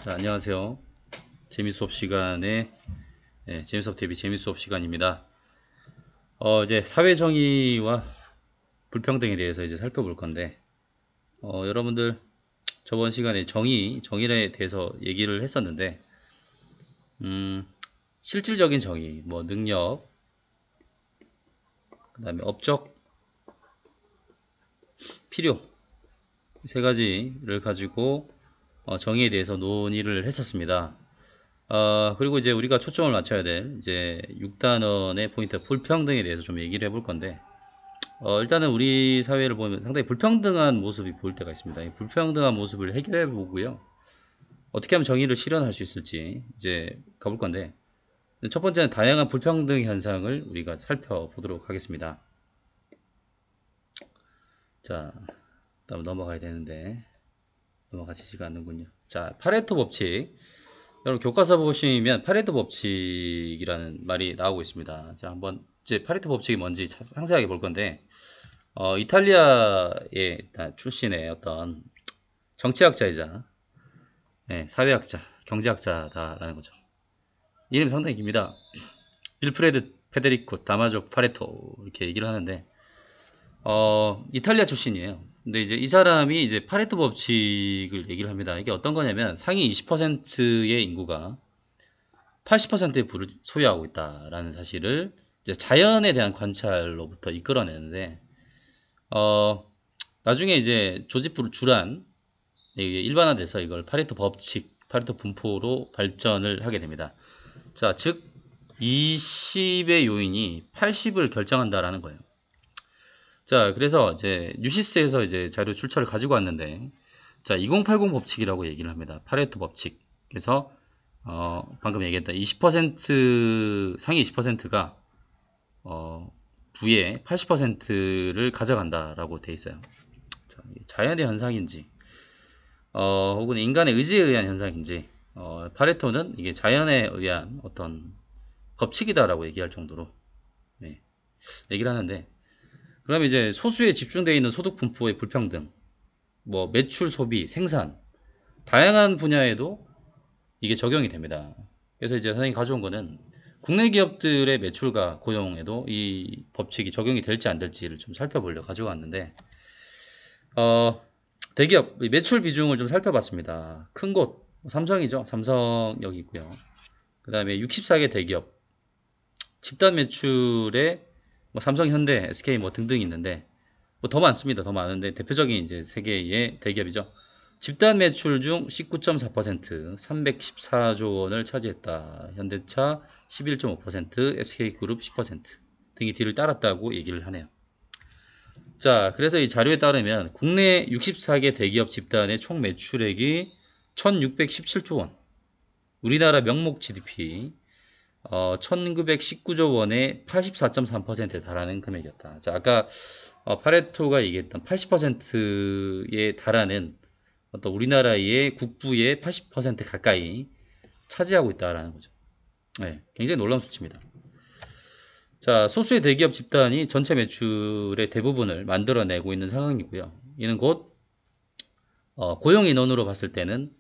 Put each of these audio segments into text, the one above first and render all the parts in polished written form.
자, 안녕하세요. 재미수업 시간에 재미수업 대비 재미수업 시간입니다. 이제 사회정의와 불평등에 대해서 이제 살펴볼 건데, 여러분들 저번 시간에 정의에 대해서 얘기를 했었는데, 실질적인 정의, 뭐 능력, 그 다음에 업적, 필요, 세 가지를 가지고 정의에 대해서 논의를 했었습니다. 그리고 이제 우리가 초점을 맞춰야 될 이제 6단원의 포인트 불평등에 대해서 좀 얘기를 해볼 건데, 일단은 우리 사회를 보면 상당히 불평등한 모습이 보일 때가 있습니다. 이 불평등한 모습을 해결해 보고요. 어떻게 하면 정의를 실현할 수 있을지 이제 가볼 건데, 첫 번째는 다양한 불평등 현상을 우리가 살펴보도록 하겠습니다. 자, 다음 넘어가야 되는데 넘어가지지가 않는군요. 자, 파레토 법칙. 여러분 교과서 보시면 파레토 법칙이라는 말이 나오고 있습니다. 자, 한번 이제 파레토 법칙이 뭔지 상세하게 볼 건데, 이탈리아의 출신의 어떤 정치학자이자 사회학자, 경제학자다라는 거죠. 이름이 상당히 깁니다. 빌프레드 페데리코 다마조 파레토 이렇게 얘기를 하는데, 이탈리아 출신이에요. 근데 이제 이 사람이 이제 파레토 법칙을 얘기를 합니다. 이게 어떤 거냐면 상위 20%의 인구가 80%의 부를 소유하고 있다라는 사실을 이제 자연에 대한 관찰로부터 이끌어내는데, 나중에 이제 조지프 주란 이게 일반화돼서 이걸 파레토 법칙, 파레토 분포로 발전을 하게 됩니다. 자, 즉 20의 요인이 80을 결정한다라는 거예요. 자, 그래서 이제 뉴시스에서 이제 자료 출처를 가지고 왔는데, 자, 2080 법칙이라고 얘기를 합니다. 파레토 법칙. 그래서 방금 얘기했던 20% 상위 20%가 부의 80%를 가져간다라고 돼 있어요. 자, 자연의 현상인지 혹은 인간의 의지에 의한 현상인지, 파레토는 이게 자연에 의한 어떤 법칙이다라고 얘기할 정도로 얘기를 하는데, 그러면 이제 소수에 집중되어 있는 소득 분포의 불평등, 뭐 매출, 소비, 생산, 다양한 분야에도 이게 적용이 됩니다. 그래서 이제 선생님이 가져온 거는 국내 기업들의 매출과 고용에도 이 법칙이 적용이 될지 안 될지를 좀 살펴보려고 가져왔는데, 대기업 매출 비중을 좀 살펴봤습니다. 큰 곳 삼성이죠. 삼성 여기 있고요. 그 다음에 64개 대기업 집단 매출에 뭐 삼성, 현대, SK 뭐 등등 있는데, 뭐 더 많습니다. 더 많은데 대표적인 이제 세 개의 대기업이죠. 집단 매출 중 19.4%, 314조 원을 차지했다. 현대차 11.5%, SK그룹 10% 등이 뒤를 따랐다고 얘기를 하네요. 자, 그래서 이 자료에 따르면 국내 64개 대기업 집단의 총 매출액이 1617조 원, 우리나라 명목 GDP 1919조 원의 84.3%에 달하는 금액이었다. 자, 아까 파레토가 얘기했던 80%에 달하는 어떤 우리나라의 국부의 80% 가까이 차지하고 있다라는 거죠. 네, 굉장히 놀라운 수치입니다. 자, 소수의 대기업 집단이 전체 매출의 대부분을 만들어내고 있는 상황이고요. 이는 곧 고용 인원으로 봤을 때는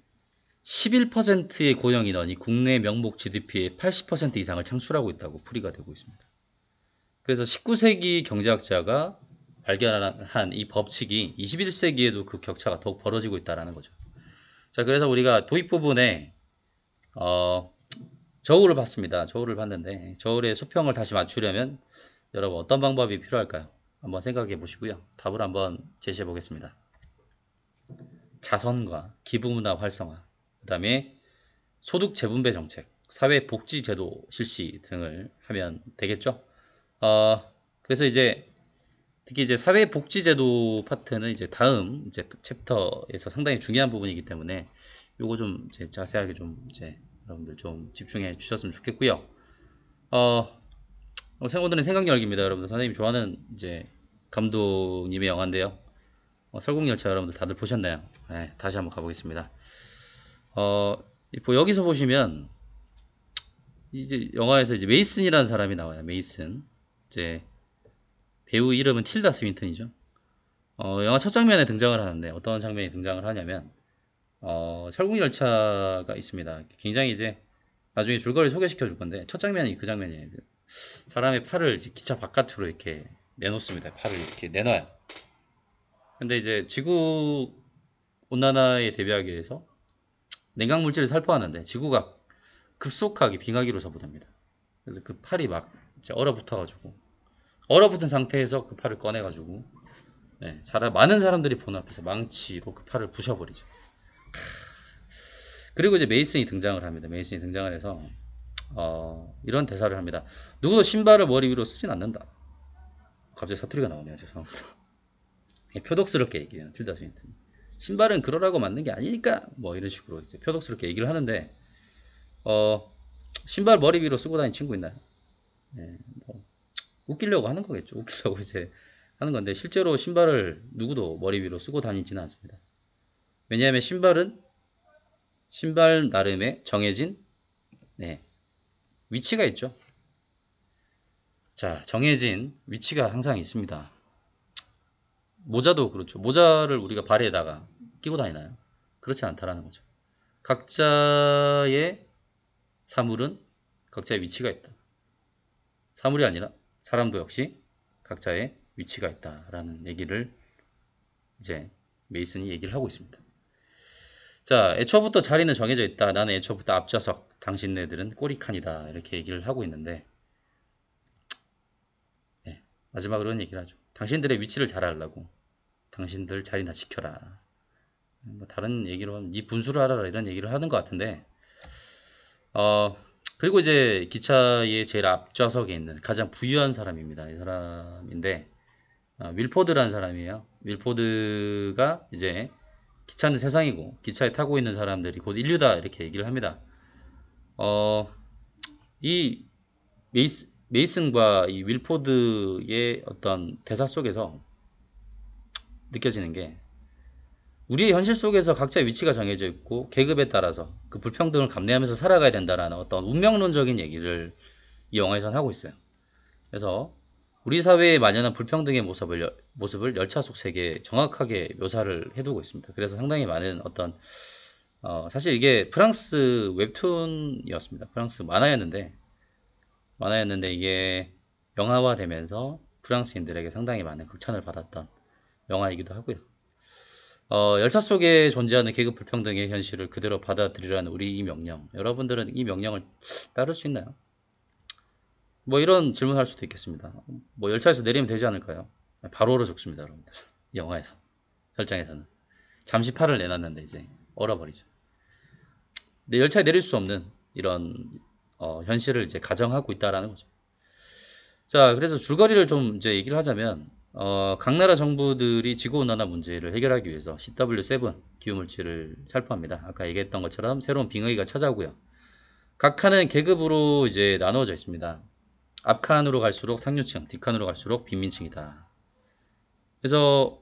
11%의 고용 인원이 국내 명목 GDP의 80% 이상을 창출하고 있다고 풀이가 되고 있습니다. 그래서 19세기 경제학자가 발견한 이 법칙이 21세기에도 그 격차가 더욱 벌어지고 있다는 거죠. 자, 그래서 우리가 도입 부분에 저울을 봤습니다. 저울을 봤는데 저울의 수평을 다시 맞추려면 여러분 어떤 방법이 필요할까요? 한번 생각해 보시고요. 답을 한번 제시해 보겠습니다. 자선과 기부문화 활성화, 그 다음에 소득 재분배 정책, 사회복지제도 실시 등을 하면 되겠죠. 그래서 이제 특히 이제 사회복지제도 파트는 이제 다음 이제 챕터에서 상당히 중요한 부분이기 때문에 요거 좀 이제 자세하게 좀 이제 여러분들 좀 집중해 주셨으면 좋겠고요. 오늘은 생각 열기입니다. 여러분들 선생님 좋아하는 이제 감독님의 영화인데요. 설국열차 여러분들 다들 보셨나요? 네, 다시 한번 가보겠습니다. 여기서 보시면 이제 영화에서 이제 메이슨이라는 사람이 나와요. 메이슨. 이제 배우 이름은 틸다 스윈턴이죠. 영화 첫 장면에 등장을 하는데 어떤 장면이 등장을 하냐면 철국 열차가 있습니다. 굉장히 이제 나중에 줄거리 소개시켜 줄 건데 첫 장면이 그 장면이에요. 사람의 팔을 이제 기차 바깥으로 이렇게 내놓습니다. 팔을 이렇게 내놔요. 근데 이제 지구 온난화에 대비하기 위해서 냉각 물질을 살포하는데 지구가 급속하게 빙하기로 접어듭니다. 그래서 그 팔이 막 이제 얼어붙어가지고 얼어붙은 상태에서 그 팔을 꺼내가지고 네, 많은 사람들이 보는 앞에서 망치로 그 팔을 부셔버리죠. 그리고 이제 메이슨이 등장을 합니다. 메이슨이 등장을 해서 이런 대사를 합니다. 누구도 신발을 머리 위로 쓰진 않는다. 갑자기 사투리가 나오네요. 죄송합니다. 표독스럽게 얘기해요. 틸다 스윈튼. 신발은 그러라고 만든 게 아니니까 뭐 이런 식으로 이제 표독스럽게 얘기를 하는데 신발 머리 위로 쓰고 다니는 친구 있나요? 네, 뭐 웃기려고 하는 거겠죠. 웃기려고 이제 하는 건데 실제로 신발을 누구도 머리 위로 쓰고 다니지는 않습니다. 왜냐하면 신발은 신발 나름의 정해진 네, 위치가 있죠. 자, 정해진 위치가 항상 있습니다. 모자도 그렇죠. 모자를 우리가 발에다가 끼고 다니나요? 그렇지 않다라는 거죠. 각자의 사물은 각자의 위치가 있다. 사물이 아니라 사람도 역시 각자의 위치가 있다라는 얘기를 이제 메이슨이 얘기를 하고 있습니다. 자, 애초부터 자리는 정해져 있다. 나는 애초부터 앞좌석, 당신네들은 꼬리칸이다. 이렇게 얘기를 하고 있는데 네, 마지막으로 이런 얘기를 하죠. 당신들의 위치를 잘 알라고. 당신들 자리나 지켜라. 뭐 다른 얘기로는 네 분수를 알아라 이런 얘기를 하는 것 같은데 그리고 이제 기차의 제일 앞좌석에 있는 가장 부유한 사람입니다. 이 사람인데 윌포드라는 사람이에요. 윌포드가 이제 기차는 세상이고 기차에 타고 있는 사람들이 곧 인류다 이렇게 얘기를 합니다. 이 메이슨과 이 윌포드의 어떤 대사 속에서 느껴지는 게 우리의 현실 속에서 각자의 위치가 정해져 있고 계급에 따라서 그 불평등을 감내하면서 살아가야 된다라는 어떤 운명론적인 얘기를 이 영화에서는 하고 있어요. 그래서 우리 사회에 만연한 불평등의 모습을 열차 속 세계에 정확하게 묘사를 해두고 있습니다. 그래서 상당히 많은 어떤 사실 이게 프랑스 웹툰이었습니다. 프랑스 만화였는데 이게 영화화되면서 프랑스인들에게 상당히 많은 극찬을 받았던 영화이기도 하고요. 열차 속에 존재하는 계급 불평등의 현실을 그대로 받아들이라는 우리 이 명령. 여러분들은 이 명령을 따를 수 있나요? 뭐 이런 질문을 할 수도 있겠습니다. 뭐 열차에서 내리면 되지 않을까요? 바로 얼어 죽습니다, 여러분들. 영화에서. 설정에서는. 잠시 팔을 내놨는데 이제 얼어버리죠. 근데 열차에 내릴 수 없는 이런 현실을 이제 가정하고 있다라는 거죠. 자, 그래서 줄거리를 좀 이제 얘기를 하자면 각 나라 정부들이 지구온난화 문제를 해결하기 위해서 CW7 기후물질을 살포합니다. 아까 얘기했던 것처럼 새로운 빙하기가 찾아오고요. 각 칸은 계급으로 이제 나누어져 있습니다. 앞칸으로 갈수록 상류층, 뒷칸으로 갈수록 빈민층이다. 그래서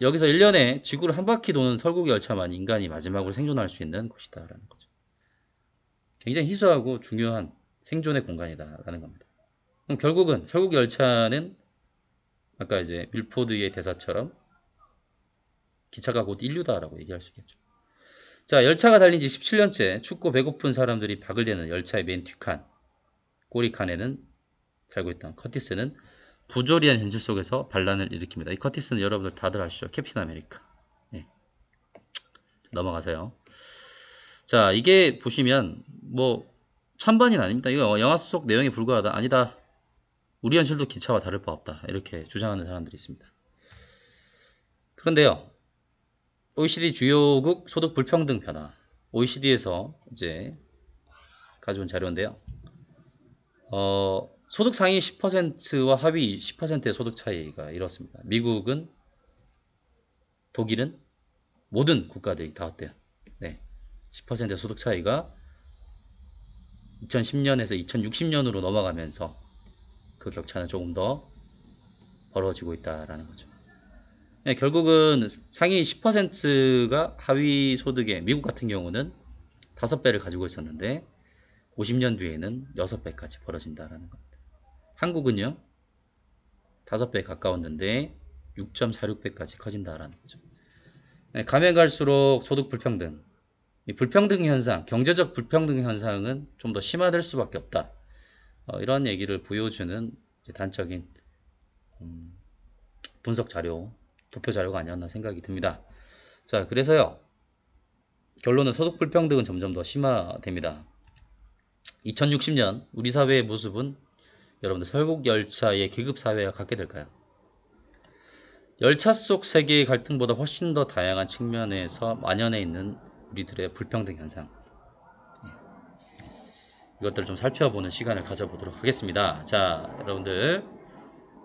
여기서 1년에 지구를 한 바퀴 도는 설국 열차만 인간이 마지막으로 생존할 수 있는 곳이다라는 거죠. 굉장히 희소하고 중요한 생존의 공간이다라는 겁니다. 그럼 결국은 설국 열차는 아까 이제 밀포드의 대사처럼 기차가 곧 인류다라고 얘기할 수 있겠죠. 자, 열차가 달린 지 17년째 춥고 배고픈 사람들이 박을 대는 열차의 맨 뒷칸, 꼬리칸에는 살고 있던 커티스는 부조리한 현실 속에서 반란을 일으킵니다. 이 커티스는 여러분들 다들 아시죠? 캡틴 아메리카. 네. 넘어가세요. 자, 이게 보시면 뭐 찬반이 아닙니다. 이거 영화 속 내용에 불과하다. 아니다. 우리 현실도 기차와 다를 바 없다. 이렇게 주장하는 사람들이 있습니다. 그런데요. OECD 주요국 소득 불평등 변화. OECD에서 이제 가져온 자료인데요. 소득 상위 10%와 하위 10%의 소득 차이가 이렇습니다. 미국은, 독일은 모든 국가들이 다 어때요? 네. 10%의 소득 차이가 2010년에서 2060년으로 넘어가면서 그 격차는 조금 더 벌어지고 있다라는 거죠. 네, 결국은 상위 10%가 하위 소득의 미국 같은 경우는 5배를 가지고 있었는데 50년 뒤에는 6배까지 벌어진다라는 겁니다. 한국은요 5배 가까웠는데 6.46배까지 커진다라는 거죠. 네, 가면 갈수록 소득 불평등, 이 불평등 현상, 경제적 불평등 현상은 좀 더 심화될 수밖에 없다. 이런 얘기를 보여주는 단적인 분석 자료, 도표 자료가 아니었나 생각이 듭니다. 자, 그래서요, 결론은 소득 불평등은 점점 더 심화됩니다. 2060년 우리 사회의 모습은 여러분들 설국열차의 계급사회와 같게 될까요? 열차 속 세계의 갈등보다 훨씬 더 다양한 측면에서 만연해 있는 우리들의 불평등 현상, 이것들을 좀 살펴보는 시간을 가져보도록 하겠습니다. 자, 여러분들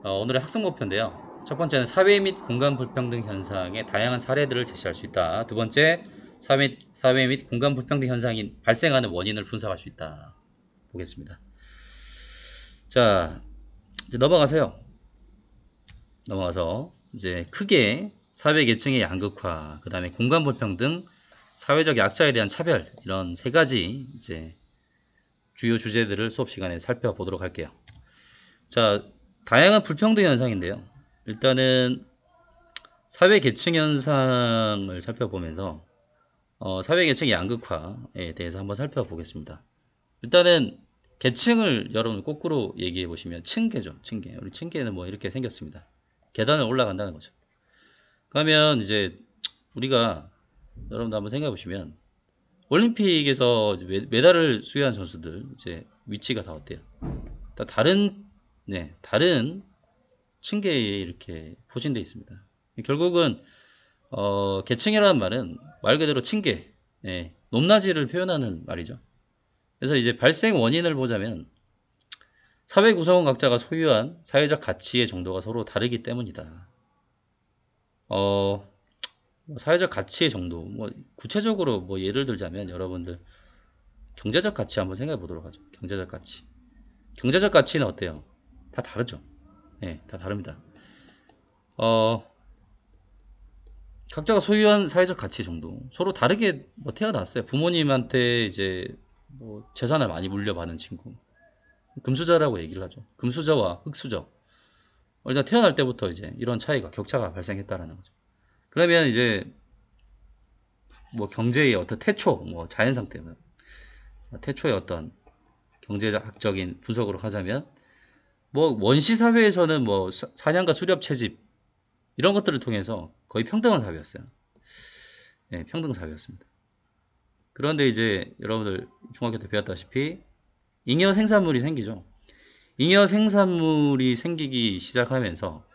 오늘의 학습 목표인데요. 첫 번째는 사회 및 공간 불평등 현상의 다양한 사례들을 제시할 수 있다. 두 번째, 사회 및 공간 불평등 현상이 발생하는 원인을 분석할 수 있다. 보겠습니다. 자, 이제 넘어가서 이제 크게 사회 계층의 양극화, 그 다음에 공간 불평등, 사회적 약자에 대한 차별, 이런 세 가지 이제 주요 주제들을 수업 시간에 살펴보도록 할게요. 자, 다양한 불평등 현상인데요. 일단은 사회 계층 현상을 살펴보면서 사회 계층의 양극화에 대해서 한번 살펴보겠습니다. 일단은 계층을 여러분 거꾸로 얘기해 보시면 층계죠. 층계. 우리 층계는 뭐 이렇게 생겼습니다. 계단을 올라간다는 거죠. 그러면 이제 우리가 여러분도 한번 생각해 보시면 올림픽에서 메달을 수여한 선수들 이제 위치가 다 어때요? 다 다른 층계에 이렇게 포진되어 있습니다. 결국은 계층이라는 말은 말 그대로 층계, 높낮이를 표현하는 말이죠. 그래서 이제 발생 원인을 보자면 사회 구성원 각자가 소유한 사회적 가치의 정도가 서로 다르기 때문이다. 사회적 가치의 정도, 뭐 구체적으로 뭐 예를 들자면 여러분들 경제적 가치 한번 생각해 보도록 하죠. 경제적 가치. 경제적 가치는 어때요? 다 다르죠. 네, 다 다릅니다. 각자가 소유한 사회적 가치 정도 서로 다르게 뭐 태어났어요. 부모님한테 이제 뭐 재산을 많이 물려받은 친구, 금수저라고 얘기를 하죠. 금수저와 흙수저. 일단 태어날 때부터 이제 이런 차이가, 격차가 발생했다라는 거죠. 그러면 이제 뭐 경제의 어떤 태초, 뭐 자연 상태, 태초의 어떤 경제학적인 분석으로 하자면 뭐 원시 사회에서는 뭐 사냥과 수렵 채집 이런 것들을 통해서 거의 평등한 사회였어요. 네, 평등 사회였습니다. 그런데 이제 여러분들 중학교 때 배웠다시피 잉여 생산물이 생기죠. 잉여 생산물이 생기기 시작하면서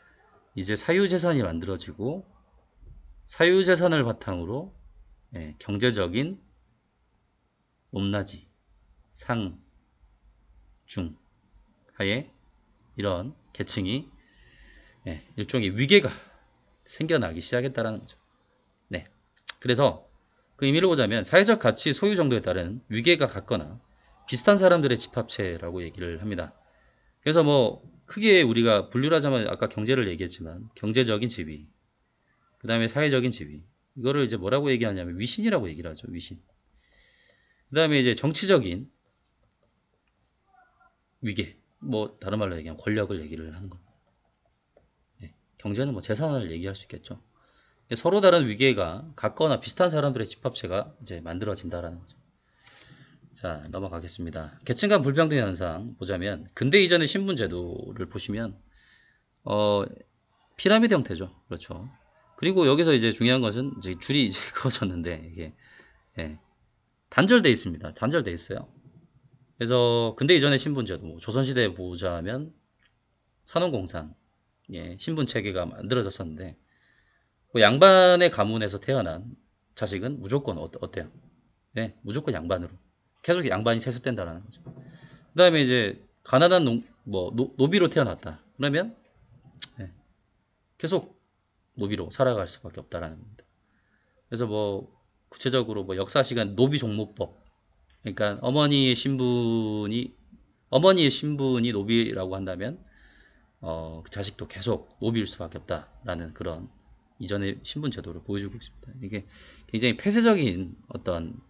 이제 사유재산이 만들어지고 사유재산을 바탕으로 경제적인 높낮이, 상, 중 하에 이런 계층이 일종의 위계가 생겨나기 시작했다는 거죠. 네. 그래서 그 의미를 보자면 사회적 가치 소유 정도에 따른 위계가 같거나 비슷한 사람들의 집합체라고 얘기를 합니다. 그래서 뭐 크게 우리가 분류를 하자면 아까 경제를 얘기했지만 경제적인 지위, 그 다음에 사회적인 지위, 이거를 이제 뭐라고 얘기하냐면 위신이라고 얘기를 하죠. 위신. 그 다음에 이제 정치적인 위계, 뭐 다른 말로 얘기하면 권력을 얘기를 하는 겁니다. 경제는 뭐 재산을 얘기할 수 있겠죠. 서로 다른 위계가 같거나 비슷한 사람들의 집합체가 이제 만들어진다라는 거죠. 자, 넘어가겠습니다. 계층 간 불평등 현상 보자면 근대 이전의 신분제도를 보시면 피라미드 형태죠. 그렇죠. 그리고 여기서 이제 중요한 것은 이제 줄이 이제 그어졌는데 이게 단절돼 있습니다. 단절돼 있어요. 그래서 근대 이전의 신분제도, 뭐 조선시대에 보자면 산원공산, 신분 체계가 만들어졌었는데 뭐 양반의 가문에서 태어난 자식은 무조건 어때요? 네, 무조건 양반으로 계속 양반이 세습된다라는 거죠. 그 다음에 이제 가난한 노비로 태어났다. 그러면 계속 노비로 살아갈 수밖에 없다라는 겁니다. 그래서 뭐 구체적으로 뭐 역사 시간 노비 종모법, 그러니까 어머니의 신분이 노비라고 한다면 그 자식도 계속 노비일 수밖에 없다라는 그런 이전의 신분 제도를 보여주고 있습니다. 이게 굉장히 폐쇄적인 어떤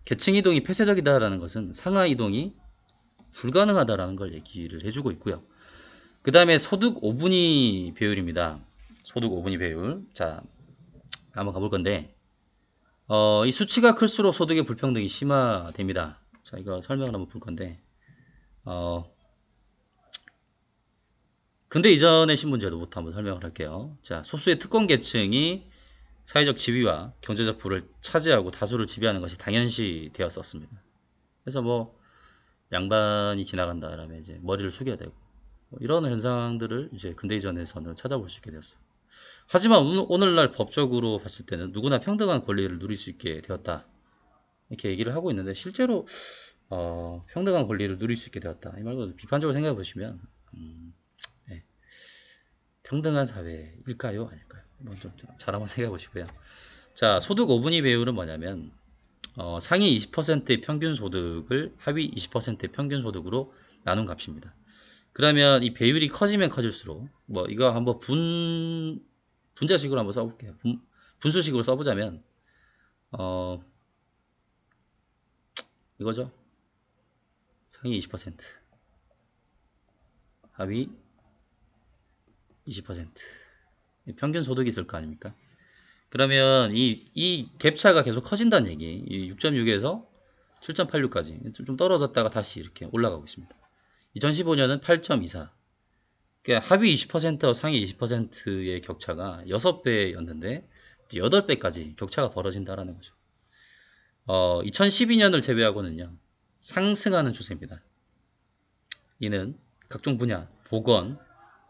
계층 이동이 폐쇄적이다라는 것은 상하 이동이 불가능하다라는 걸 얘기를 해주고 있고요. 그 다음에 소득 5분위 배율입니다. 소득 5분위 배율. 자, 한번 가볼 건데, 이 수치가 클수록 소득의 불평등이 심화됩니다. 자, 이거 설명을 한번 볼 건데, 어, 근대 이전의 신분제도부터 한번 설명을 할게요. 자, 소수의 특권 계층이 사회적 지위와 경제적 부를 차지하고 다수를 지배하는 것이 당연시 되었었습니다. 그래서 뭐 양반이 지나간다라면 이제 머리를 숙여야 되고 뭐 이런 현상들을 이제 근대 이전에서는 찾아볼 수 있게 되었어요. 하지만 오늘날 법적으로 봤을 때는 누구나 평등한 권리를 누릴 수 있게 되었다. 이렇게 얘기를 하고 있는데 실제로 평등한 권리를 누릴 수 있게 되었다. 이 말고 비판적으로 생각해 보시면 네. 평등한 사회일까요? 아닐까요? 좀 잘 한번 생각해 보시고요. 자, 소득 5분위 배율은 뭐냐면 상위 20%의 평균 소득을 하위 20%의 평균 소득으로 나눈 값입니다. 그러면 이 배율이 커지면 커질수록 뭐 이거 한번 분자식으로 한번 써볼게요. 분수식으로 써보자면 이거죠. 상위 20% 하위 20% 평균 소득이 있을 거 아닙니까? 그러면 이 갭차가 계속 커진다는 얘기. 6.6에서 7.86까지 좀 떨어졌다가 다시 이렇게 올라가고 있습니다. 2015년은 8.24. 그러니까 하위 20%와 상위 20%의 격차가 6배였는데 8배까지 격차가 벌어진다라는 거죠. 2012년을 제외하고는요. 상승하는 추세입니다. 이는 각종 분야, 보건,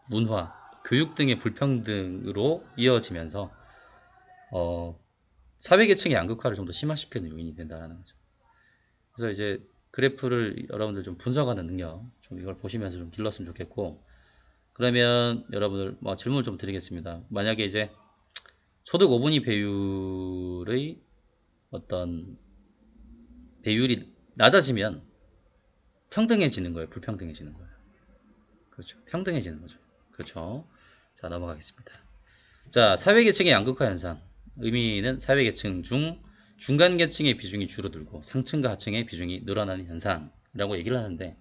문화, 교육 등의 불평등으로 이어지면서 사회계층의 양극화를 좀 더 심화시키는 요인이 된다는 거죠. 그래서 이제 그래프를 여러분들 좀 분석하는 능력, 좀 이걸 보시면서 좀 길렀으면 좋겠고, 그러면 여러분들 뭐 질문을 좀 드리겠습니다. 만약에 이제 소득 5분위 배율의 어떤 배율이 낮아지면 평등해지는 거예요, 불평등해지는 거예요. 그렇죠. 평등해지는 거죠. 그렇죠. 자, 넘어가겠습니다. 자, 사회계층의 양극화 현상. 의미는 사회계층 중 중간계층의 비중이 줄어들고 상층과 하층의 비중이 늘어나는 현상이라고 얘기를 하는데,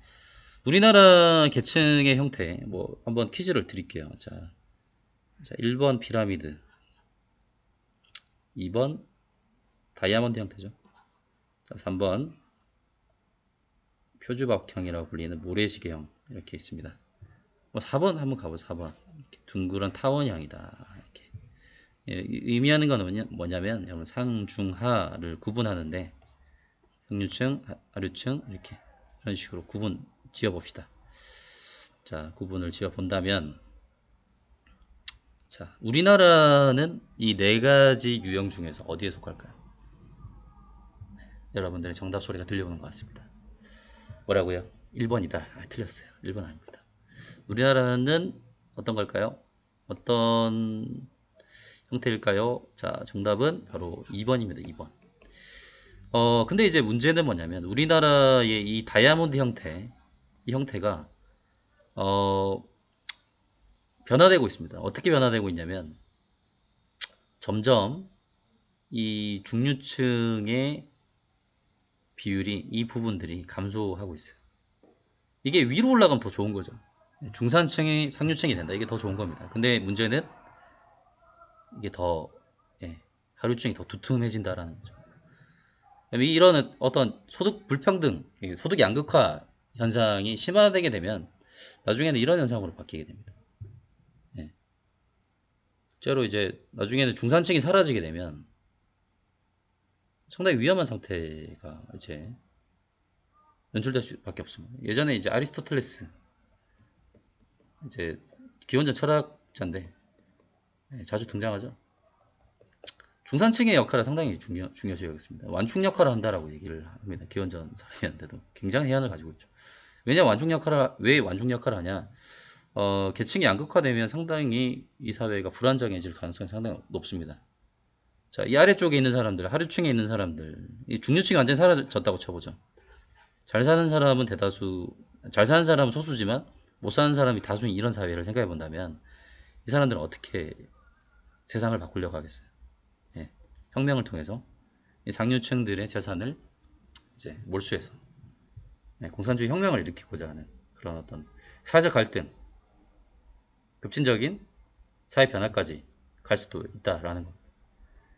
우리나라 계층의 형태, 뭐 한번 퀴즈를 드릴게요. 자 1번 피라미드, 2번 다이아몬드 형태죠. 자, 3번 표주박형이라고 불리는 모래시계형 이렇게 있습니다. 뭐 4번 한번 가보죠. 4번 둥그런 타원형이다. 이렇게. 의미하는 건 뭐냐면 여러분 상중하를 구분하는데 상류층, 하류층 이렇게 이런 식으로 구분 지어봅시다. 자, 구분을 지어본다면, 자, 우리나라는 이 네 가지 유형 중에서 어디에 속할까요? 여러분들의 정답 소리가 들려오는 것 같습니다. 뭐라고요? 1번이다. 틀렸어요. 1번 아닙니다. 우리나라는 어떤 걸까요? 어떤 형태일까요? 자, 정답은 바로 2번입니다. 2번. 근데 이제 문제는 뭐냐면 우리나라의 이 다이아몬드 형태, 이 형태가 변화되고 있습니다. 어떻게 변화되고 있냐면 점점 이 중류층의 비율이, 이 부분들이 감소하고 있어요. 이게 위로 올라가면 더 좋은 거죠. 중산층이 상류층이 된다. 이게 더 좋은 겁니다. 근데 문제는 이게 더 하류층이 더 두툼해진다라는 거죠. 이런 어떤 소득 불평등, 소득 양극화 현상이 심화되게 되면 나중에는 이런 현상으로 바뀌게 됩니다. 실제로 이제 나중에는 중산층이 사라지게 되면 상당히 위험한 상태가 이제 연출될 수밖에 없습니다. 예전에 이제 아리스토텔레스, 이제 기원전 철학자인데 자주 등장하죠. 중산층의 역할을 상당히 중요시 여겼습니다. 완충 역할을 한다라고 얘기를 합니다. 기원전 사람이었는데도 굉장히 해안을 가지고 있죠. 왜냐 왜 완충 역할을 하냐? 계층이 양극화되면 상당히 이 사회가 불안정해질 가능성이 상당히 높습니다. 자, 이 아래쪽에 있는 사람들, 하류층에 있는 사람들, 이 중류층이 완전히 사라졌다고 쳐보죠. 잘 사는 사람은 대다수, 잘 사는 사람은 소수지만 못 사는 사람이 다수인 이런 사회를 생각해 본다면 이 사람들은 어떻게 세상을 바꾸려고 하겠어요? 혁명을 통해서 이 상류층들의 재산을 이제 몰수해서 공산주의 혁명을 일으키고자 하는 그런 어떤 사회적 갈등, 급진적인 사회 변화까지 갈 수도 있다라는 겁니다.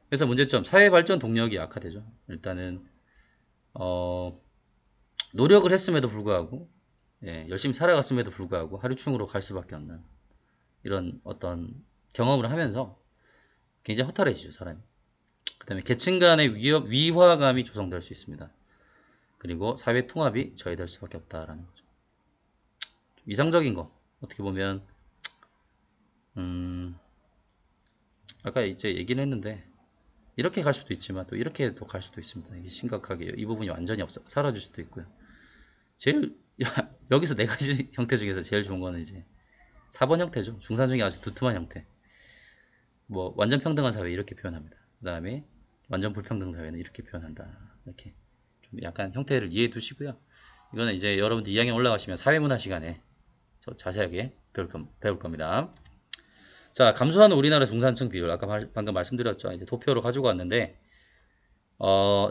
그래서 문제점, 사회발전 동력이 약화되죠. 일단은 노력을 했음에도 불구하고 열심히 살아갔음에도 불구하고 하류층으로 갈 수밖에 없는 이런 어떤 경험을 하면서 굉장히 허탈해지죠, 사람이. 그 다음에 계층 간의 위화감이 조성될 수 있습니다. 그리고 사회 통합이 저해될 수밖에 없다라는 거죠. 좀 이상적인 거, 어떻게 보면 아까 이제 얘기는 했는데 이렇게 갈 수도 있지만 또 이렇게도 갈 수도 있습니다. 이게 심각하게 이 부분이 완전히 사라질 수도 있고요. 제일 여기서 네 가지 형태 중에서 제일 좋은 거는 이제 4번 형태죠. 중산 중에 아주 두툼한 형태. 뭐 완전 평등한 사회 이렇게 표현합니다. 그 다음에 완전 불평등 사회는 이렇게 표현한다. 이렇게 좀 약간 형태를 이해해 두시고요. 이거는 이제 여러분들 2학년 올라가시면 사회문화 시간에 자세하게 배울 겁니다. 자, 감소하는 우리나라 중산층 비율, 아까 방금 말씀드렸죠. 이제 도표로 가지고 왔는데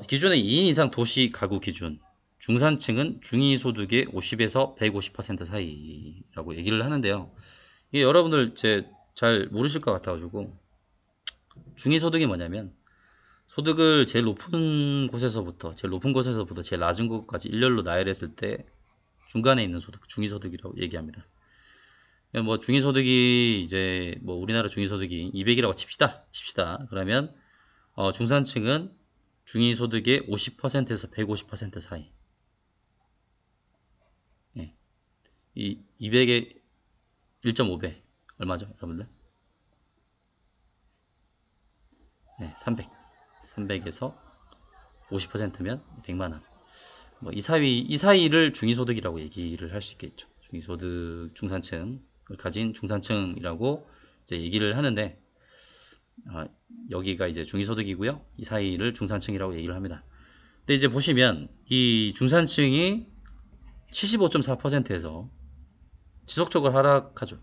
기준은 2인 이상 도시 가구 기준, 중산층은 중위소득의 50에서 150% 사이라고 얘기를 하는데요. 이게 여러분들 이제 잘 모르실 것 같아가지고 중위소득이 뭐냐면 소득을 제일 높은 곳에서부터 제일 낮은 곳까지 일렬로 나열했을 때 중간에 있는 소득, 중위소득이라고 얘기합니다. 뭐 중위소득이 이제 뭐 우리나라 중위소득이 200이라고 칩시다. 그러면 중산층은 중위소득의 50%에서 150% 사이. 이 200의 1.5배 얼마죠, 여러분들? 300. 300에서 50%면 100만 원. 뭐 이 사이를 중위소득이라고 얘기를 할 수 있겠죠. 중위소득 중산층을 가진 중산층이라고 이제 얘기를 하는데 여기가 이제 중위소득이고요. 이 사이를 중산층이라고 얘기를 합니다. 근데 이제 보시면 이 중산층이 75.4%에서 지속적으로 하락하죠.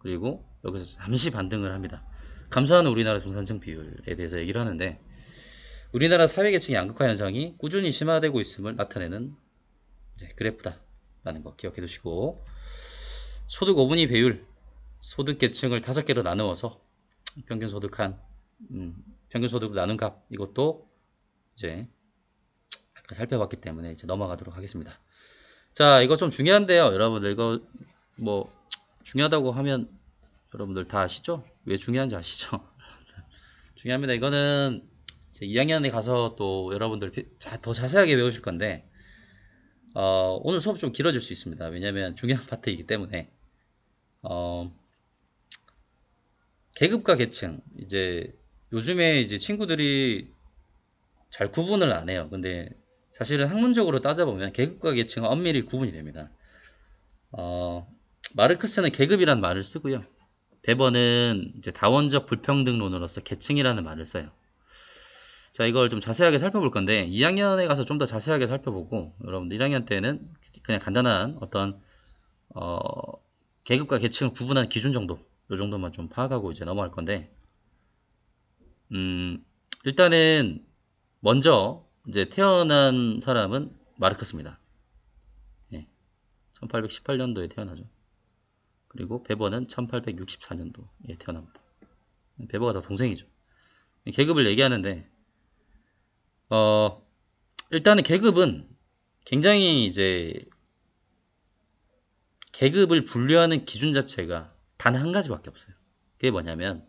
그리고 여기서 잠시 반등을 합니다. 감소하는 우리나라 중산층 비율에 대해서 얘기를 하는데 우리나라 사회계층의 양극화 현상이 꾸준히 심화되고 있음을 나타내는 그래프다라는 거 기억해 두시고 소득 5분위 배율 소득계층을 5개로 나누어서 평균소득 평균소득으로 나눈 값 이것도 이제 아까 살펴봤기 때문에 이제 넘어가도록 하겠습니다. 자, 이거 좀 중요한데요. 여러분들 이거 뭐 중요하다고 하면 여러분들 다 아시죠? 왜 중요한지 아시죠? 중요합니다. 이거는 2학년에 가서 또 여러분들 더 자세하게 배우실 건데 오늘 수업 좀 길어질 수 있습니다. 왜냐하면 중요한 파트이기 때문에 계급과 계층 이제 요즘에 이제 친구들이 잘 구분을 안 해요. 근데 사실은 학문적으로 따져보면 계급과 계층은 엄밀히 구분이 됩니다. 마르크스는 계급이란 말을 쓰고요. 베버는 이제 다원적 불평등론으로서 계층이라는 말을 써요. 자, 이걸 좀 자세하게 살펴볼 건데 2학년에 가서 좀 더 자세하게 살펴보고 여러분들 1학년 때는 그냥 간단한 어떤 계급과 계층을 구분하는 기준 정도 이 정도만 좀 파악하고 이제 넘어갈 건데 일단은 먼저 이제 태어난 사람은 마르크스입니다. 1818년도에 태어나죠. 그리고 베버는 1864년도에 태어납니다. 베버가 다 동생이죠. 계급을 얘기하는데 일단은 계급은 굉장히 이제 계급을 분류하는 기준 자체가 단 한 가지밖에 없어요. 그게 뭐냐면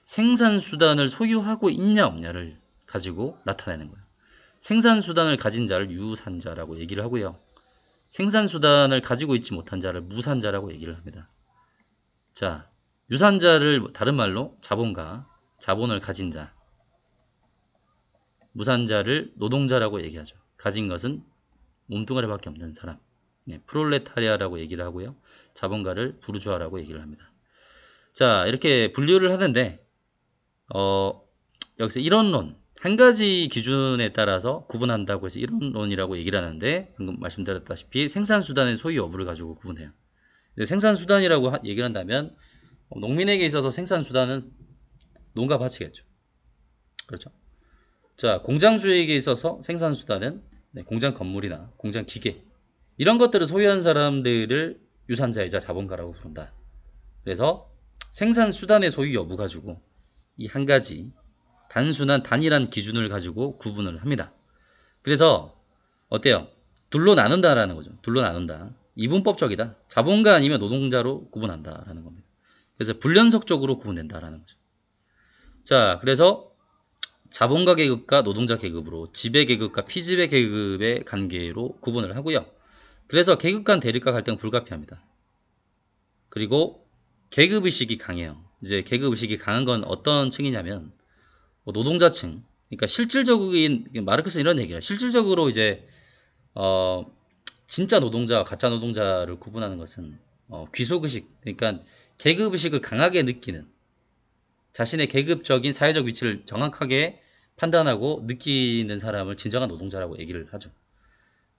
생산수단을 소유하고 있냐 없냐를 가지고 나타내는 거예요. 생산수단을 가진 자를 유산자라고 얘기를 하고요. 생산수단을 가지고 있지 못한 자를 무산자라고 얘기를 합니다. 자, 유산자를 다른 말로 자본가, 자본을 가진 자, 무산자를 노동자라고 얘기하죠. 가진 것은 몸뚱아리밖에 없는 사람. 프롤레타리아라고 얘기를 하고요. 자본가를 부르주아라고 얘기를 합니다. 자, 이렇게 분류를 하는데 여기서 이론론 한 가지 기준에 따라서 구분한다고 해서 이론론이라고 얘기를 하는데 방금 말씀드렸다시피 생산수단의 소유 여부를 가지고 구분해요. 생산수단이라고 얘기를 한다면 농민에게 있어서 생산수단은 농가 밭이겠죠. 그렇죠. 자, 공장주에게 있어서 생산수단은 공장 건물이나 공장 기계 이런 것들을 소유한 사람들을 유산자이자 자본가라고 부른다. 그래서 생산수단의 소유 여부 가지고 이 한 가지 단순한 단일한 기준을 가지고 구분을 합니다. 그래서 어때요? 둘로 나눈다라는 거죠. 둘로 나눈다. 이분법적이다. 자본가 아니면 노동자로 구분한다라는 겁니다. 그래서 불연속적으로 구분된다라는 거죠. 자, 그래서 자본가 계급과 노동자 계급으로 지배 계급과 피지배 계급의 관계로 구분을 하고요. 그래서 계급 간 대립과 갈등은 불가피합니다. 그리고 계급의식이 강해요. 이제 계급의식이 강한 건 어떤 층이냐면 노동자층. 그러니까 실질적인 마르크스는 이런 얘기예요. 실질적으로 이제 진짜 노동자와 가짜 노동자를 구분하는 것은 귀속의식. 그러니까 계급의식을 강하게 느끼는 자신의 계급적인 사회적 위치를 정확하게 판단하고 느끼는 사람을 진정한 노동자라고 얘기를 하죠.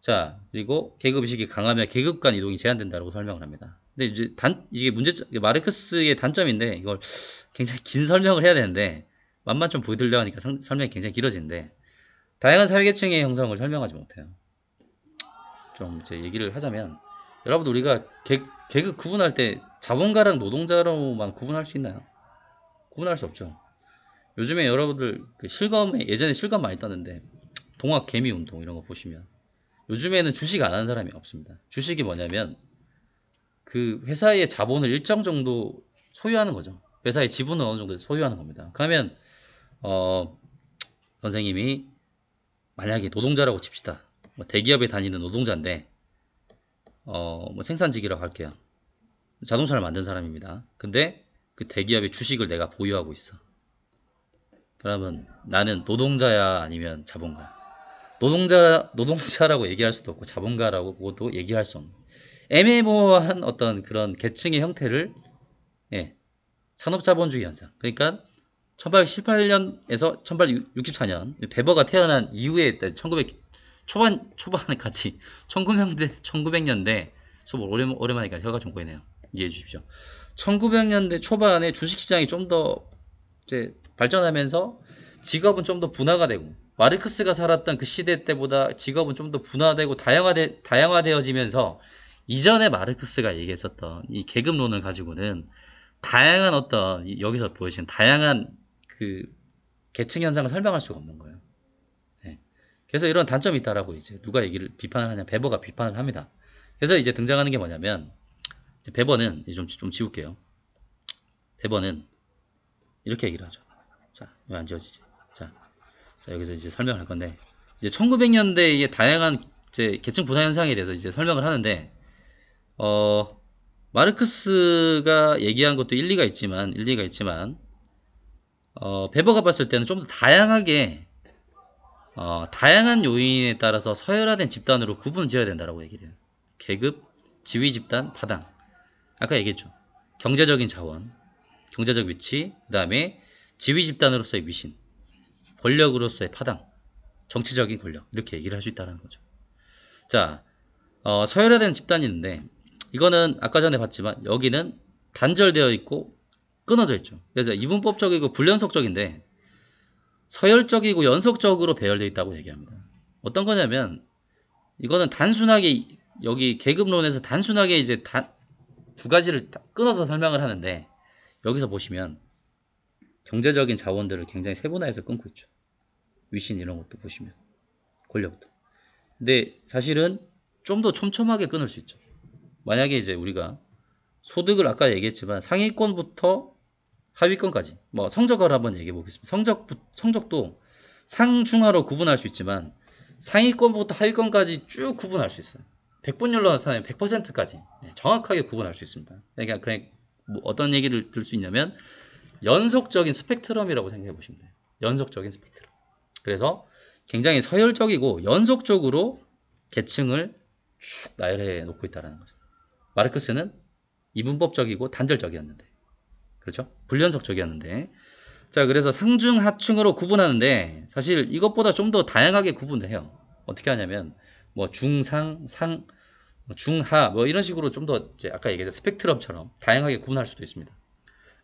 자, 그리고 계급의식이 강하면 계급 간 이동이 제한된다고 설명을 합니다. 근데 이제 이게 마르크스의 단점인데 이걸 굉장히 긴 설명을 해야 되는데 맛만 좀 보여드리려 하니까 설명이 굉장히 길어지는데 다양한 사회계층의 형성을 설명하지 못해요. 좀 이제 얘기를 하자면 여러분들 우리가 계급 구분할 때 자본가랑 노동자로만 구분할 수 있나요? 구분할 수 없죠. 요즘에 여러분들 실검에 예전에 실검 많이 떴는데 동학 개미 운동 이런 거 보시면 요즘에는 주식 안 하는 사람이 없습니다. 주식이 뭐냐면 그 회사의 자본을 일정 정도 소유하는 거죠. 회사의 지분을 어느 정도 소유하는 겁니다. 그러면 선생님이 만약에 노동자라고 칩시다. 뭐 대기업에 다니는 노동자인데 뭐 생산직이라고 할게요. 자동차를 만든 사람입니다. 근데 그 대기업의 주식을 내가 보유하고 있어. 그러면 나는 노동자야 아니면 자본가? 노동자라고 얘기할 수도 없고 자본가라고도 얘기할 수 없는 애매모호한 어떤 그런 계층의 형태를 예, 산업자본주의 현상. 그러니까 1818년에서 1864년 베버가 태어난 이후에 1900 초반에까지 1900년대 오랜만이니까 혀가 좀 꼬이네요. 이해해 주십시오. 1900년대 초반에 주식시장이 좀 더 이제 발전하면서 직업은 좀 더 분화가 되고 마르크스가 살았던 그 시대 때보다 직업은 좀 더 분화되고 다양화되어지면서 이전에 마르크스가 얘기했었던 이 계급론을 가지고는 다양한 어떤 여기서 보여지는 다양한 그 계층 현상을 설명할 수가 없는 거예요. 네. 그래서 이런 단점이 있다라고 이제 누가 얘기를 비판을 하냐 베버가 비판을 합니다. 그래서 이제 등장하는 게 뭐냐면 베버는 좀 지울게요. 베버는 이렇게 얘기를 하죠. 자, 왜 안 지워지지? 자, 여기서 이제 설명을 할 건데 이제 1900년대의 다양한 이제 계층 분화 현상에 대해서 이제 설명을 하는데 마르크스가 얘기한 것도 일리가 있지만 베버가 봤을 때는 좀 더 다양하게 다양한 요인에 따라서 서열화된 집단으로 구분을 지어야 된다라고 얘기를 해요. 계급, 지위 집단, 파당. 아까 얘기했죠. 경제적인 자원, 경제적 위치, 그 다음에 지위 집단으로서의 위신, 권력으로서의 파당, 정치적인 권력 이렇게 얘기를 할 수 있다는 거죠. 자, 서열화된 집단이 있는데 이거는 아까 전에 봤지만 여기는 단절되어 있고 끊어져 있죠. 그래서 이분법적이고 불연속적인데 서열적이고 연속적으로 배열되어 있다고 얘기합니다. 어떤 거냐면 이거는 단순하게 여기 계급론에서 단순하게 이제 두 가지를 끊어서 설명을 하는데 여기서 보시면 경제적인 자원들을 굉장히 세분화해서 끊고 있죠. 위신 이런 것도 보시면 권력도. 근데 사실은 좀 더 촘촘하게 끊을 수 있죠. 만약에 이제 우리가 소득을 아까 얘기했지만 상위권부터 하위권까지 뭐 성적을 한번 얘기해 보겠습니다. 성적도 상중하로 구분할 수 있지만 상위권부터 하위권까지 쭉 구분할 수 있어요. 백분율로 나타내면 100%까지 정확하게 구분할 수 있습니다. 그러니까 그냥 뭐 어떤 얘기를 들 수 있냐면 연속적인 스펙트럼이라고 생각해 보시면 돼요. 연속적인 스펙트럼. 그래서 굉장히 서열적이고 연속적으로 계층을 쭉 나열해 놓고 있다는 거죠. 마르크스는 이분법적이고 단절적이었는데 그렇죠? 불연속적이었는데 자 그래서 상중 하층으로 구분하는데 사실 이것보다 좀 더 다양하게 구분을 해요. 어떻게 하냐면 뭐 중상 상 중하 뭐 이런 식으로 좀 더 아까 얘기했던 스펙트럼처럼 다양하게 구분할 수도 있습니다.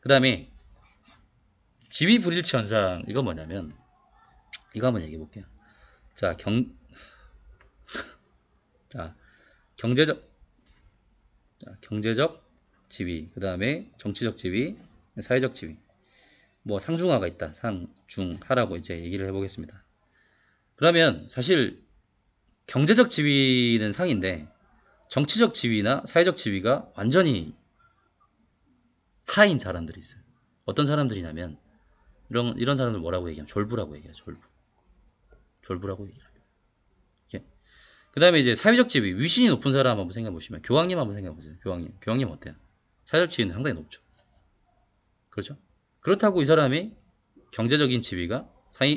그 다음에 지위 불일치 현상 이건 뭐냐면 이거 한번 얘기해 볼게요. 자 경제적 지위 그 다음에 정치적 지위 사회적 지위 뭐 상중하가 있다. 상중하라고 이제 얘기를 해보겠습니다. 그러면 사실 경제적 지위는 상인데 정치적 지위나 사회적 지위가 완전히 하인 사람들이 있어요. 어떤 사람들이냐면 이런 사람들 뭐라고 얘기하면 졸부라고 얘기해요. 졸부라고 얘기해요. 그 다음에 이제 사회적 지위, 위신이 높은 사람 한번 생각해 보시면 교황님 한번 생각해 보세요. 교황님 어때요? 사회적 지위는 상당히 높죠. 그렇죠? 그렇다고 이 사람이 경제적인 지위가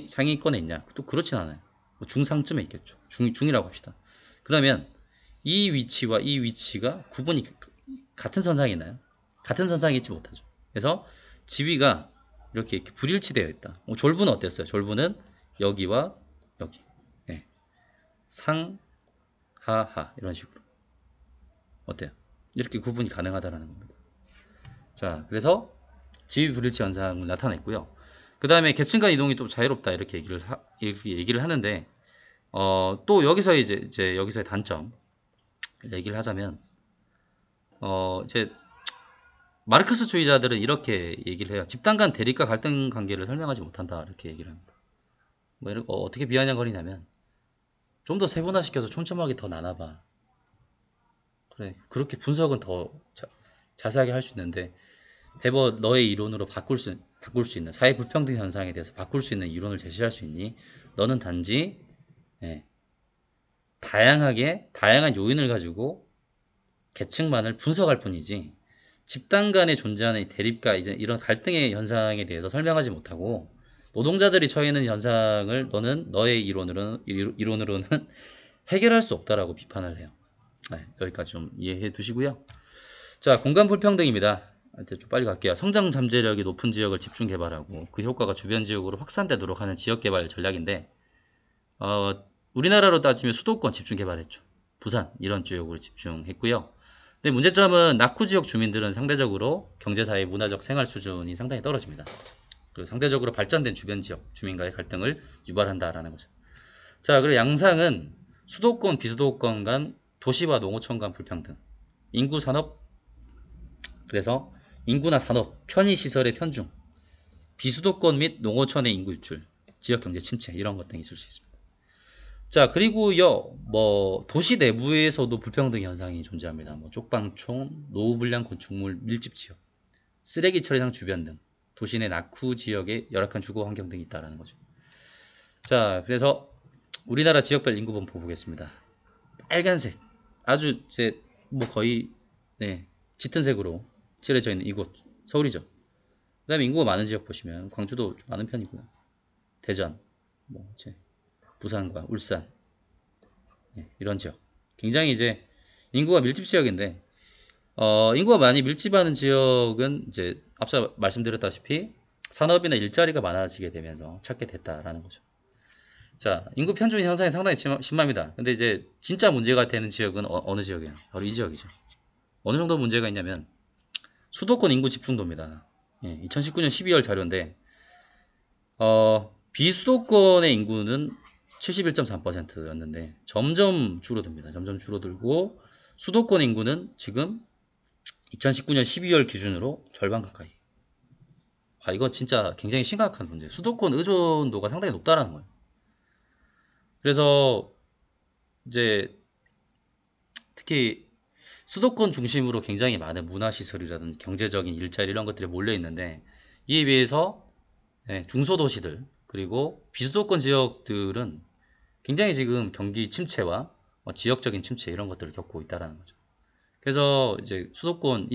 상위권에 있냐? 또 그렇진 않아요. 뭐 중상쯤에 있겠죠. 중이라고 합시다. 그러면 이 위치와 이 위치가 구분이 같은 선상에 있나요? 같은 선상에 있지 못하죠. 그래서 지위가 이렇게 불일치되어 있다. 졸부는 어땠어요? 졸부는 여기와 여기. 네. 상하하 이런 식으로. 어때요? 이렇게 구분이 가능하다라는 겁니다. 자, 그래서 지위 불일치 현상을 나타냈고요. 그 다음에 계층 간 이동이 또 자유롭다 이렇게 얘기를 하는데 또 여기서 이제 여기서의 단점 얘기를 하자면 이제 마르크스주의자들은 이렇게 얘기를 해요. 집단 간 대립과 갈등 관계를 설명하지 못한다 이렇게 얘기를 합니다. 뭐 어떻게 비아냥거리냐면 좀 더 세분화시켜서 촘촘하게 더 나눠봐. 그래 그렇게 분석은 더 자세하게 할 수 있는데 대버 너의 이론으로 바꿀 수 있는 사회 불평등 현상에 대해서 바꿀 수 있는 이론을 제시할 수 있니? 너는 단지 다양한 요인을 가지고 계층만을 분석할 뿐이지 집단 간에 존재하는 대립과 이제 이런 갈등의 현상에 대해서 설명하지 못하고 노동자들이 처해 있는 현상을 너는 너의 이론으로는 해결할 수 없다라고 비판을 해요. 네, 여기까지 좀 이해해 두시고요. 자, 공간 불평등입니다. 이제 좀 빨리 갈게요. 성장 잠재력이 높은 지역을 집중 개발하고 그 효과가 주변 지역으로 확산되도록 하는 지역 개발 전략인데 우리나라로 따지면 수도권 집중 개발했죠. 부산 이런 지역으로 집중했고요. 근데 문제점은 낙후 지역 주민들은 상대적으로 경제사회 문화적 생활 수준이 상당히 떨어집니다. 그리고 상대적으로 발전된 주변 지역 주민과의 갈등을 유발한다라는 거죠. 자, 그리고 양상은 수도권, 비수도권 간 도시와 농어촌 간 불평등, 인구 산업, 그래서 인구나 산업, 편의시설의 편중, 비수도권 및 농어촌의 인구 유출, 지역경제 침체 이런 것 등이 있을 수 있습니다. 자, 그리고요, 뭐 도시 내부에서도 불평등 현상이 존재합니다. 뭐 쪽방촌, 노후불량 건축물 밀집 지역, 쓰레기 처리장 주변 등 도시 내 낙후 지역에 열악한 주거 환경 등이 있다는 거죠. 자, 그래서 우리나라 지역별 인구분포 보겠습니다. 빨간색, 아주 뭐 거의 짙은 색으로 칠해져 있는 이곳 서울이죠. 그 다음에 인구가 많은 지역 보시면 광주도 좀 많은 편이고요. 대전, 뭐 부산과 울산 이런 지역 굉장히 이제 인구가 밀집 지역인데 인구가 많이 밀집하는 지역은 이제 앞서 말씀드렸다시피 산업이나 일자리가 많아지게 되면서 찾게 됐다라는 거죠. 자, 인구 편중 현상이 상당히 심합니다. 근데 이제 진짜 문제가 되는 지역은 어느 지역이에요? 바로 이 지역이죠. 어느 정도 문제가 있냐면 수도권 인구 집중도입니다. 2019년 12월 자료인데 비수도권의 인구는 71.3%였는데 점점 줄어듭니다. 점점 줄어들고 수도권 인구는 지금 2019년 12월 기준으로 절반 가까이. 이거 진짜 굉장히 심각한 문제예요. 수도권 의존도가 상당히 높다라는 거예요. 그래서 이제 특히 수도권 중심으로 굉장히 많은 문화시설이라든지 경제적인 일자리 이런 것들이 몰려 있는데 이에 비해서 중소도시들 그리고 비수도권 지역들은 굉장히 지금 경기 침체와 지역적인 침체 이런 것들을 겪고 있다는 거죠. 그래서 이제 수도권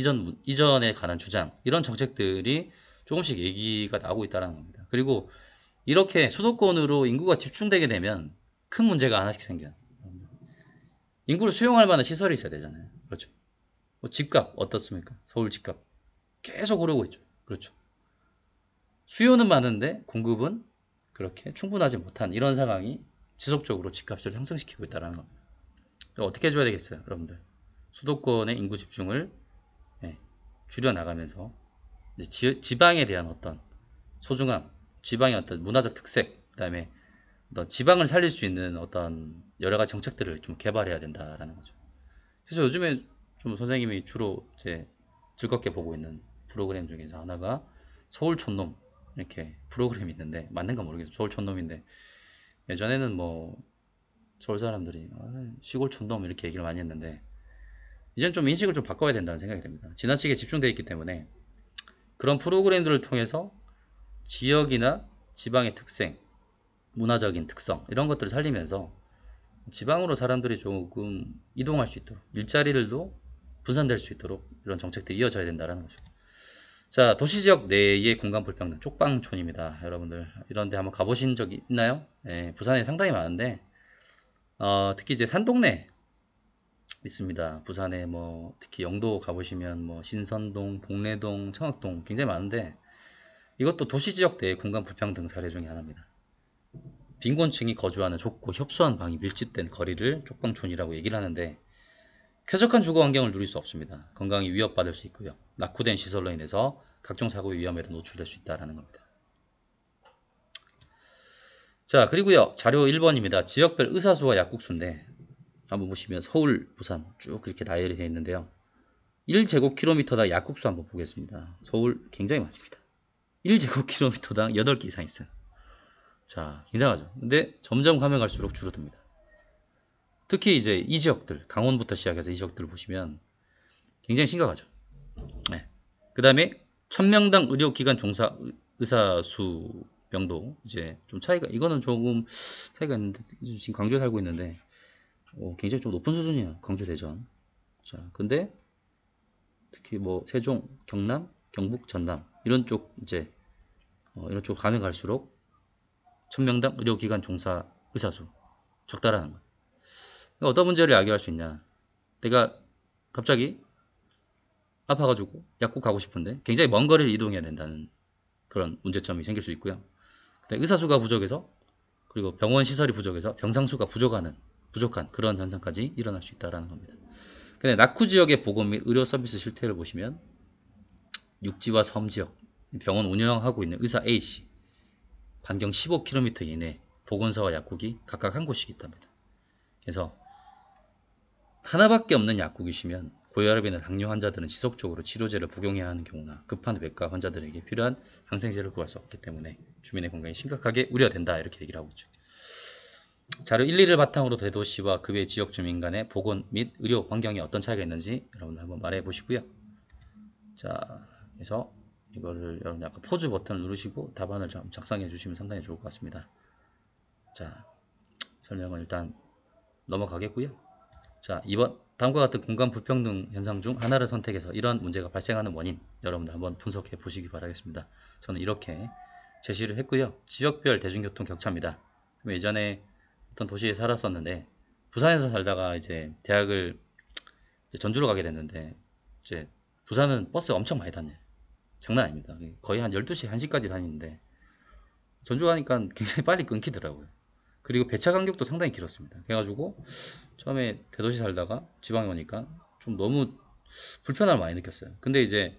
이전에 관한 주장 이런 정책들이 조금씩 얘기가 나오고 있다는 겁니다. 그리고 이렇게 수도권으로 인구가 집중되게 되면 큰 문제가 하나씩 생겨요. 인구를 수용할 만한 시설이 있어야 되잖아요. 그렇죠. 집값 어떻습니까? 서울 집값 계속 오르고 있죠. 그렇죠. 수요는 많은데 공급은 그렇게 충분하지 못한 이런 상황이 지속적으로 집값을 상승시키고 있다는 겁니다. 어떻게 해줘야 되겠어요, 여러분들? 수도권의 인구 집중을 줄여나가면서 지방에 대한 어떤 소중함, 지방의 어떤 문화적 특색, 그 다음에 지방을 살릴 수 있는 어떤 여러 가지 정책들을 좀 개발해야 된다라는 거죠. 그래서 요즘에 좀 선생님이 주로 즐겁게 보고 있는 프로그램 중에서 하나가 서울 촌놈, 이렇게 프로그램이 있는데 맞는가 모르겠어요. 서울 촌놈인데 예전에는 뭐 서울 사람들이 시골 촌놈 이렇게 얘기를 많이 했는데 이젠 좀 인식을 좀 바꿔야 된다는 생각이 듭니다. 지나치게 집중되어 있기 때문에 그런 프로그램들을 통해서 지역이나 지방의 특색, 문화적인 특성 이런 것들을 살리면서 지방으로 사람들이 조금 이동할 수 있도록 일자리들도 분산될 수 있도록 이런 정책들이 이어져야 된다는 거죠. 자, 도시지역 내의 공간 불평등 쪽방촌입니다. 여러분들 이런 데 한번 가보신 적 있나요? 네, 부산에 상당히 많은데 특히 이제 산동네 있습니다. 부산에 뭐 특히 영도 가보시면 뭐 신선동, 복례동, 청학동 굉장히 많은데 이것도 도시지역 내의 공간 불평등 사례 중에 하나입니다. 빈곤층이 거주하는 좁고 협소한 방이 밀집된 거리를 쪽방촌이라고 얘기를 하는데 쾌적한 주거 환경을 누릴 수 없습니다. 건강이 위협받을 수 있고요. 낙후된 시설로 인해서 각종 사고의 위험에도 노출될 수 있다는 겁니다. 자, 그리고요. 자료 1번입니다. 지역별 의사수와 약국수인데 한번 보시면 서울, 부산 쭉 그렇게 나열이 되어 있는데요. 1제곱킬로미터당 약국수 한번 보겠습니다. 서울 굉장히 많습니다. 1제곱킬로미터당 8개 이상 있어요. 자, 굉장하죠. 근데 점점 가면 갈수록 줄어듭니다. 특히 이제 이 지역들, 강원부터 시작해서 이 지역들을 보시면 굉장히 심각하죠. 네. 그 다음에 1000명당 의료기관 종사 의사 수 명도 이제 좀 차이가, 이거는 조금 차이가 있는데, 지금 광주에 살고 있는데, 굉장히 좀 높은 수준이에요. 광주, 대전. 자, 근데 특히 뭐 세종, 경남, 경북, 전남 이런 쪽 이제 이런 쪽 가면 갈수록 1000명당 의료기관 종사 의사수 적다라는 거예요. 어떤 문제를 야기할 수 있냐? 내가 갑자기 아파가지고 약국 가고 싶은데 굉장히 먼 거리를 이동해야 된다는 그런 문제점이 생길 수 있고요. 의사수가 부족해서 그리고 병원 시설이 부족해서 병상수가 부족한 그런 현상까지 일어날 수 있다는 겁니다. 근데 낙후 지역의 보건 및 의료 서비스 실태를 보시면 육지와 섬 지역 병원 운영하고 있는 의사 A씨 반경 15km 이내 보건소와 약국이 각각 한 곳씩 있답니다. 그래서 하나밖에 없는 약국이시면 고혈압이나 당뇨 환자들은 지속적으로 치료제를 복용해야 하는 경우나 급한 외과 환자들에게 필요한 항생제를 구할 수 없기 때문에 주민의 건강이 심각하게 우려된다 이렇게 얘기를 하고 있죠. 자료 1, 2를 바탕으로 대도시와 그 외 지역 주민 간의 보건 및 의료 환경에 어떤 차이가 있는지 여러분들 한번 말해 보시고요. 자, 그래서 이거를 여러분 약간 포즈 버튼을 누르시고 답안을 좀 작성해 주시면 상당히 좋을 것 같습니다. 자, 설명은 일단 넘어가겠고요. 자, 2번 다음과 같은 공간 불평등 현상 중 하나를 선택해서 이런 문제가 발생하는 원인 여러분들 한번 분석해 보시기 바라겠습니다. 저는 이렇게 제시를 했고요. 지역별 대중교통 격차입니다. 예전에 어떤 도시에 살았었는데 부산에서 살다가 이제 대학을 이제 전주로 가게 됐는데 이제 부산은 버스 엄청 많이 다녀요. 장난 아닙니다. 거의 한 12시, 1시까지 다니는데 전주 가니까 굉장히 빨리 끊기더라고요. 그리고 배차 간격도 상당히 길었습니다. 그래가지고 처음에 대도시 살다가 지방에 오니까 좀 너무 불편함을 많이 느꼈어요. 근데 이제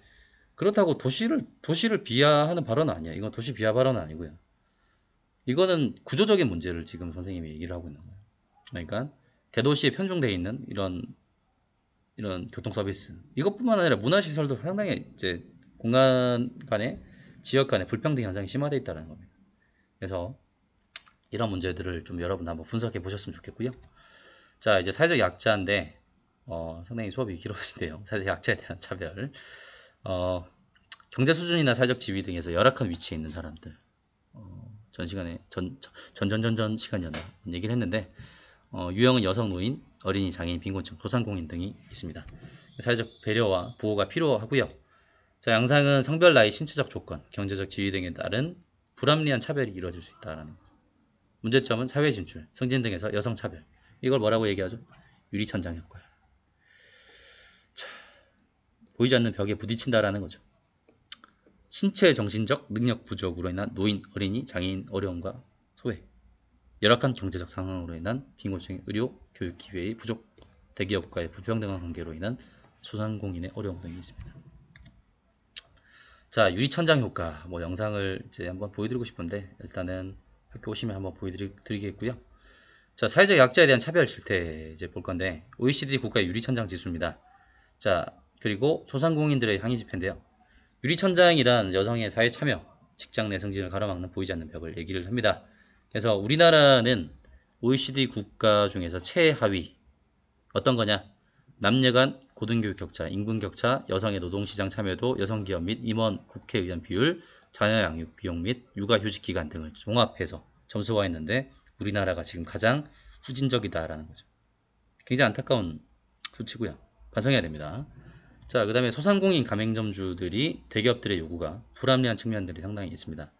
그렇다고 도시를 비하하는 발언은 아니에요. 이건 도시 비하 발언은 아니고요. 이거는 구조적인 문제를 지금 선생님이 얘기를 하고 있는 거예요. 그러니까 대도시에 편중되어 있는 이런 교통 서비스 이것뿐만 아니라 문화시설도 상당히 이제 공간 간의 지역 간의 불평등 현상이 심화되어 있다는 겁니다. 그래서 이런 문제들을 좀 여러분 한번 분석해 보셨으면 좋겠고요. 자, 이제 사회적 약자인데 상당히 수업이 길어지네요. 사회적 약자에 대한 차별. 경제 수준이나 사회적 지위 등에서 열악한 위치에 있는 사람들. 전 시간에 전 시간이었나 얘기를 했는데 유형은 여성, 노인, 어린이, 장애인, 빈곤층, 소상공인 등이 있습니다. 사회적 배려와 보호가 필요하고요. 자, 양상은 성별, 나이, 신체적 조건, 경제적 지위 등에 따른 불합리한 차별이 이루어질 수 있다는 거. 문제점은 사회 진출, 승진 등에서 여성 차별. 이걸 뭐라고 얘기하죠? 유리천장 효과. 자, 보이지 않는 벽에 부딪힌다라는 거죠. 신체 정신적 능력 부족으로 인한 노인, 어린이, 장애인 어려움과 소외. 열악한 경제적 상황으로 인한 빈곤층의 의료, 교육 기회의 부족, 대기업과의 불평등한 관계로 인한 소상공인의 어려움 등이 있습니다. 자, 유리천장 효과. 뭐 영상을 이제 한번 보여드리고 싶은데 일단은 학교 오시면 한번 보여드리겠고요. 자, 사회적 약자에 대한 차별 실태 이제 볼 건데 OECD 국가의 유리천장 지수입니다. 자, 그리고 소상공인들의 항의 집회인데요. 유리천장이란 여성의 사회 참여, 직장 내 승진을 가로막는 보이지 않는 벽을 얘기를 합니다. 그래서 우리나라는 OECD 국가 중에서 최하위. 어떤 거냐? 남녀 간 고등교육 격차, 임금 격차, 여성의 노동시장 참여도, 여성기업 및 임원 국회의원 비율, 자녀 양육 비용 및 육아휴직 기간 등을 종합해서 점수가 있는데 우리나라가 지금 가장 후진적이다라는 거죠. 굉장히 안타까운 수치고요. 반성해야 됩니다. 자, 그 다음에 소상공인 가맹점주들이 대기업들의 요구가 불합리한 측면들이 상당히 있습니다.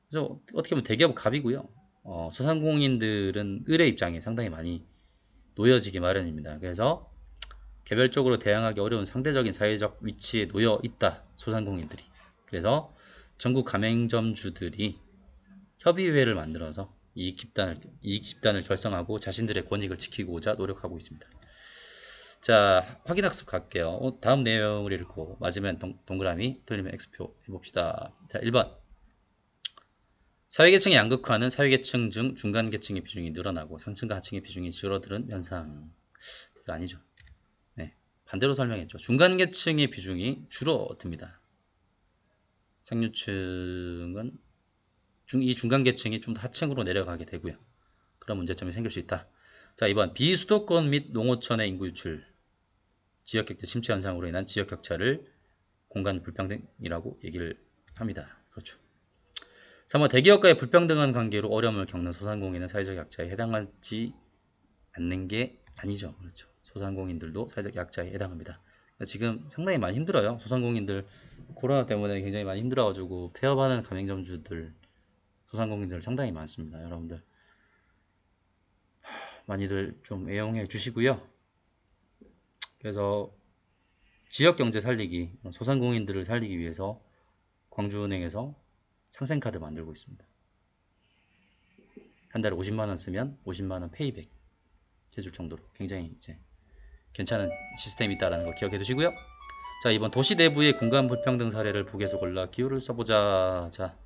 그래서 어떻게 보면 대기업 갑이고요. 소상공인들은 을의 입장에 상당히 많이 놓여지기 마련입니다. 그래서 개별적으로 대항하기 어려운 상대적인 사회적 위치에 놓여 있다. 소상공인들이. 그래서 전국 가맹점주들이 협의회를 만들어서 이익 집단을 결성하고 자신들의 권익을 지키고자 노력하고 있습니다. 자, 확인학습 갈게요. 다음 내용을 읽고 맞으면 동그라미, 틀리면 X표 해봅시다. 자, 1번. 사회계층의 양극화는 사회계층 중 중간계층의 비중이 늘어나고 상층과 하층의 비중이 줄어드는 현상. 이거 아니죠. 네, 반대로 설명했죠. 중간계층의 비중이 줄어듭니다. 상류층은 이 중간계층이 좀 더 하층으로 내려가게 되고요. 그런 문제점이 생길 수 있다. 자, 2번. 비수도권 및 농어촌의 인구 유출, 지역격차 침체 현상으로 인한 지역격차를 공간 불평등이라고 얘기를 합니다. 그렇죠. 3번. 대기업과의 불평등한 관계로 어려움을 겪는 소상공인은 사회적 약자에 해당하지 않는 게 아니죠. 그렇죠. 소상공인들도 사회적 약자에 해당합니다. 지금 상당히 많이 힘들어요. 소상공인들 코로나 때문에 굉장히 많이 힘들어가지고 폐업하는 가맹점주들, 소상공인들 상당히 많습니다. 여러분들 많이들 좀 애용해 주시고요. 그래서 지역경제 살리기, 소상공인들을 살리기 위해서 광주은행에서 상생카드 만들고 있습니다. 한 달에 50만원 쓰면 50만원 페이백 해줄 정도로 굉장히 이제 괜찮은 시스템이 있다는 거 기억해 두시고요. 자, 이번 도시 내부의 공간 불평등 사례를 보기에서 골라 기호를 써보자. 자,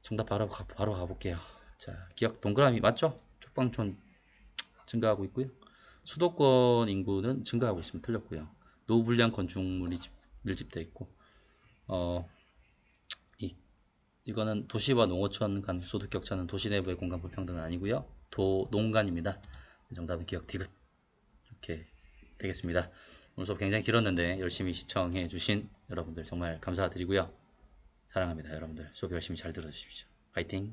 정답 바로 가볼게요. 자, 기억 동그라미 맞죠? 쪽방촌 증가하고 있고요. 수도권 인구는 증가하고 있으면 틀렸고요. 노후불량 건축물이 밀집되어 있고, 이거는 도시와 농어촌 간 소득 격차는 도시 내부의 공간 불평등은 아니고요. 농간입니다. 정답은 기억 디귿. 이렇게 되겠습니다. 오늘 수업 굉장히 길었는데 열심히 시청해 주신 여러분들 정말 감사드리고요. 사랑합니다. 여러분들 수업 열심히 잘 들어주십시오. 파이팅!